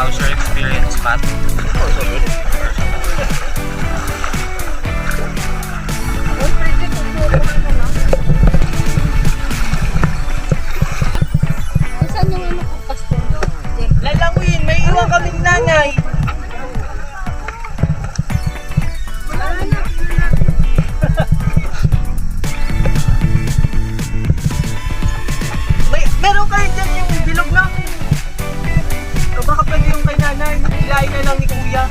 How's your experience, Pat? Saan yung ano ko, pastor? Lalawin, may iwan kaming nanay. Meron kayo dyan yung bilog ng... O baka pwede yung kay nanay. Hilahin na lang ni kuya.